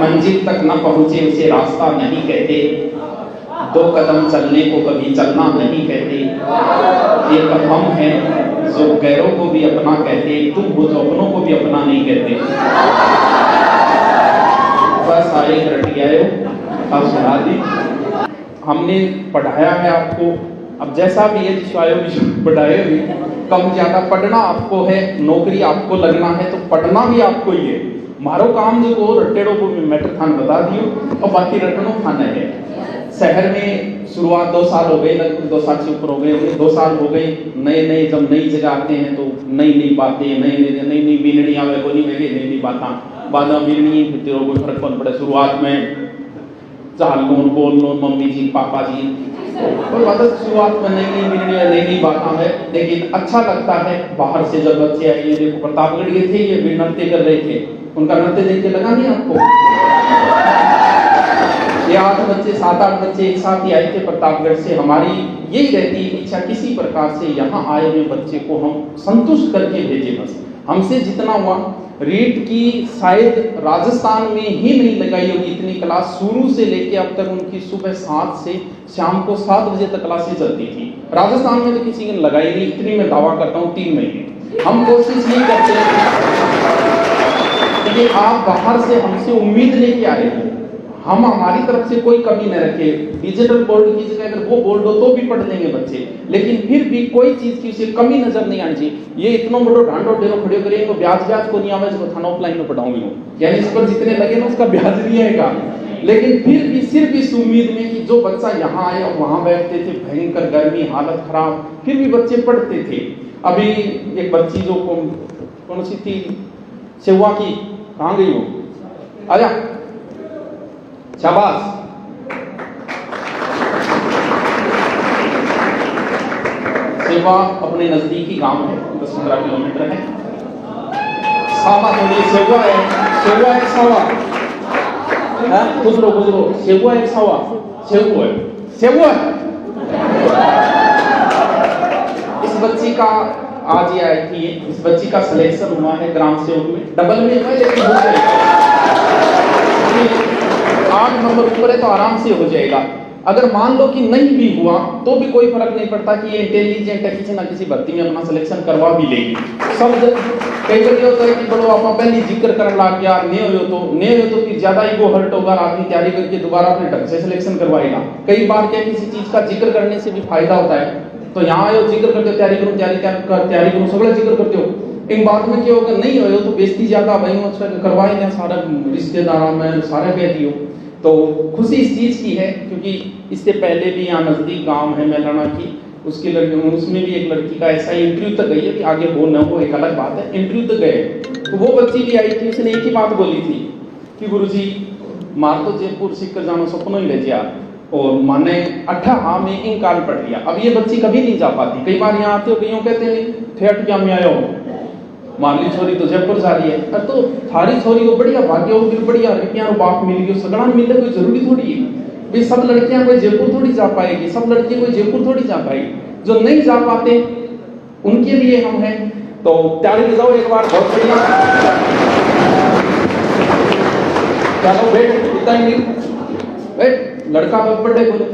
मंजिल तक न पहुंचे उसे रास्ता नहीं कहते, 2 कदम चलने को कभी चलना नहीं कहते, एक हम हैं जो गैरों को भी अपना कहते, तुम हो जो अपनों को भी अपना नहीं कहते। बस आए रटी आए अब सुना दी। हमने पढ़ाया है आपको, अब जैसा भी है पढ़ाए भी कम ज्यादा पढ़ना आपको है, नौकरी आपको लगना है तो पढ़ना भी आपको ही है। मारो काम जो को रटेड़ो को मैटर खान बता दियो और बाकी रटनो खाना है। शहर में शुरुआत 2 साल हो गए, लगभग 2 साल से ऊपर हो गए, 2 साल हो गए। नए जब नई जगह आते हैं तो नई बातें, नई बीनड़ी आवे कोनी में भी नई बातें बाद में बीनड़ी फिरते रहो, कोई फर्क पड़े। शुरुआत में चाल लोन बोल लो मम्मी जी पापा जी, और बात शुरुआत में नई बातें है, लेकिन अच्छा लगता है। बाहर से जब बच्चे आए, ये देखो प्रतापगढ़ गए थे, ये भी नृत्य कर रहे थे, उनका नृत्य देख के लगा नहीं आपको? ये 8 बच्चे 7-8 बच्चे एक साथ ही आए थे प्रतापगढ़ से। हमारी यही रहती है इच्छा किसी प्रकार से यहाँ आए हुए बच्चे को हम संतुष्ट करके भेजे। बस हमसे जितना हुआ। रीट की शायद राजस्थान में ही नहीं लगाई होगी इतनी क्लास, शुरू से लेके अब तक उनकी सुबह 7 से शाम को 7 बजे तक क्लासें चलती थी। राजस्थान में तो किसी ने लगाई नहीं, इतनी मैं दावा करता हूँ 3 महीने। हम कोशिश नहीं करते कि आप बाहर से हमसे उम्मीद लेके आ रहे हो, हम हमारी तरफ से कोई कमी न रखे। डिजिटल बोर्ड की जगह अगर वो बोर्ड हो तो भी पढ़ लेंगे बच्चे, लेकिन फिर भी कोई चीज की उसे कमी नजर नहीं आनी चाहिए। ये इतना बड़ो ढांडो डेरो खड़े करेंगे, ब्याज को नहीं आवे जो थाना ऑफलाइन में पढ़ाऊंगी, यानी इस पर जितने लगे ना उसका ब्याज नहीं आएगा। लेकिन फिर भी सिर्फ इस उम्मीद में कि जो बच्चा यहाँ आए और वहां बैठते थे, भयंकर गर्मी, हालत खराब, फिर भी बच्चे पढ़ते थे। अभी एक बच्ची जो कौन सी थी, सेवा की, कहाँ गई वो? आजा, शाबाश। सेवा अपने नजदीकी गांव है, 10-15 किलोमीटर है। सावा थोड़ी सेवा है, सेवा है सावा, गुजरो सेवा है सावा, सेवा। इस बच्ची का आज ये आई थी, इस बच्ची का सिलेक्शन हुआ है ग्राम सेवक में, डबल में है लेकिन 8 नंबर ऊपर है तो आराम से हो जाएगा। अगर मान लो कि नहीं भी हुआ तो भी कोई फर्क नहीं पड़ता कि ये इंटेलिजेंट है, किसी ना किसी भर्ती में अपना सिलेक्शन करवा भी लेगी। सब कई बार होता है कि बड़ो आप पहले जिक्र करने लग गया, नहीं हो तो फिर ज्यादा ईगो हर्ट होगा, आदमी तैयारी करके दोबारा अपने ढंग से सिलेक्शन करवाएगा। कई बार क्या किसी चीज का जिक्र करने से भी फायदा होता है, तो यहाँ आयो जिक्र करते हो, तैयारी करो, सगला जिक्र करते हो, इन बात में क्या होगा, नहीं हो तो बेइज्जती ज्यादा भाई करवाए ना, सारा रिश्तेदार में सारा कह दियो। तो खुशी इस चीज की है क्योंकि इससे पहले भी यहाँ नजदीक गांव है मैलाना की, उसकी लड़की, उसमें भी एक लड़की का ऐसा इंटरव्यू तक गई है कि आगे वो न हो एक अलग बात है, इंटरव्यू तक गए। तो वो बच्ची भी आई थी, उसने एक ही बात बोली थी कि गुरुजी मार तो जयपुर सीख कर जाना सपनों ही ले जा, और मैंने 18 में इनकार पढ़ लिया। अब ये बच्ची कभी नहीं जा पाती, कई बार यहाँ आते हो कहीं कहते हैं ठेठ क्या में आयो, मारली छोरी तो जयपुर जा रही है, तो थारी छोरी को बढ़िया भाग्य हो, फिर बढ़िया लड़कियां बाप मिल गई, सगड़ा मिलने कोई जरूरी थोड़ी है भाई, सब लड़कियां कोई जयपुर थोड़ी जा पाएगी, सब लड़के कोई जयपुर थोड़ी जा पाएगी। जो नहीं जा पाते उनके लिए हम हैं, तो तैयारी जाओ एक बार, बहुत बढ़िया। चलो बैठ, इतना ही नहीं बैठ, लड़का बड़े बोले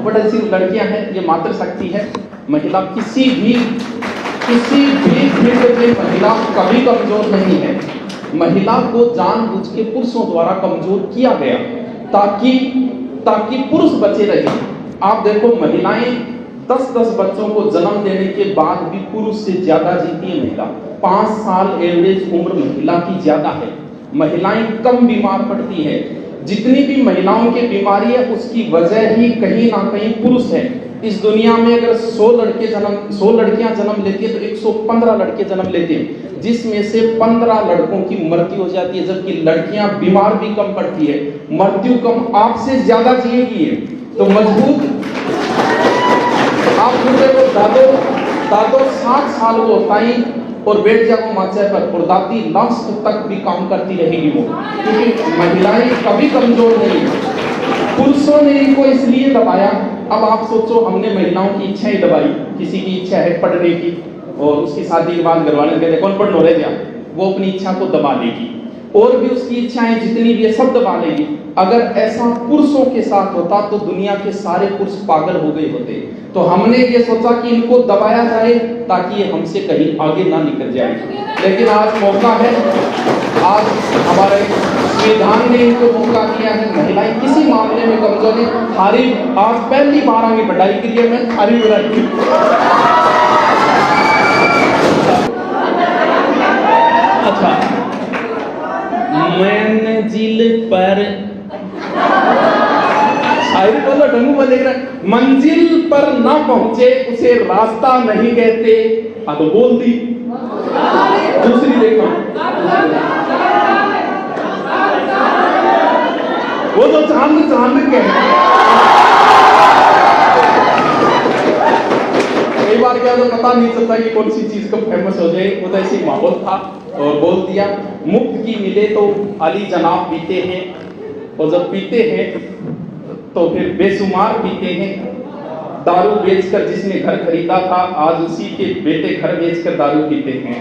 बड़े सिर्फ लड़कियां हैं, ये मातृशक्ति है। महिला किसी भी फील्ड में महिला कभी कमजोर नहीं है। महिला को जानबूझ के पुरुषों द्वारा कमजोर किया गया ताकि पुरुष बचे रहे। आप देखो महिलाएं 10-10 बच्चों को जन्म देने के बाद भी पुरुष से ज्यादा जीती है महिला। 5 साल एवरेज उम्र महिला की ज्यादा है। महिलाएं कम बीमार पड़ती है। जितनी भी महिलाओं की बीमारी है उसकी वजह ही कहीं ना कहीं पुरुष है। इस दुनिया में अगर 100 लड़कियां जन्म लेती है तो 115 लड़के जन्म लेते हैं, जिसमें से 15 लड़कों की मृत्यु हो जाती है, जबकि लड़कियां बीमार भी कम पड़ती है, मृत्यु कम, आपसे ज्यादा जिएगी है। तो मजबूत आप को दादो 60 साल को ताई और बैठ जाओ माचा पर, और दादी लास्ट तक भी काम करती रहेगी वो, क्योंकि महिलाएं कभी कमजोर नहीं है। पुरुषों ने इनको इसलिए दबाया। अब आप सोचो, हमने महिलाओं की इच्छाएं दबाई। किसी की इच्छा है पढ़ने की और उसकी शादी के बाद घरवाले कहते कौन पढ़ लो रह जा, वो अपनी इच्छा को दबा देगी। और भी उसकी इच्छाएं जितनी भी है सब दबा लेगी। अगर ऐसा पुरुषों के साथ होता तो दुनिया के सारे पुरुष पागल हो गए होते। तो हमने ये सोचा कि इनको दबाया जाए ताकि ये हमसे कहीं आगे ना निकल जाए। लेकिन आज मौका है, आज हमारे संविधान ने इनको मौका दिया है। महिलाएं किसी मामले में कमजोर है, हारी आज पहली बार आगे बढ़ाई के लिए मैं हारी बुराई। अच्छा, मंजिल पर शायरी बोलो, ढंगू बोल देख रहे, मंजिल पर ना पहुंचे उसे रास्ता नहीं कहते। हाँ तो बोल दी। दूसरी देखो, वो तो चांद चांद के कई बार क्या तो पता नहीं चलता कि कौन सी चीज को फेमस हो जाए। वो तो ऐसी माहौल था और बोल दिया। मुफ्त की मिले तो अली जनाब पीते हैं, और जब पीते हैं तो फिर बेशुमार पीते हैं। दारू बेचकर जिसने घर खरीदा था आज उसी के बेटे घर बेचकर दारू पीते हैं।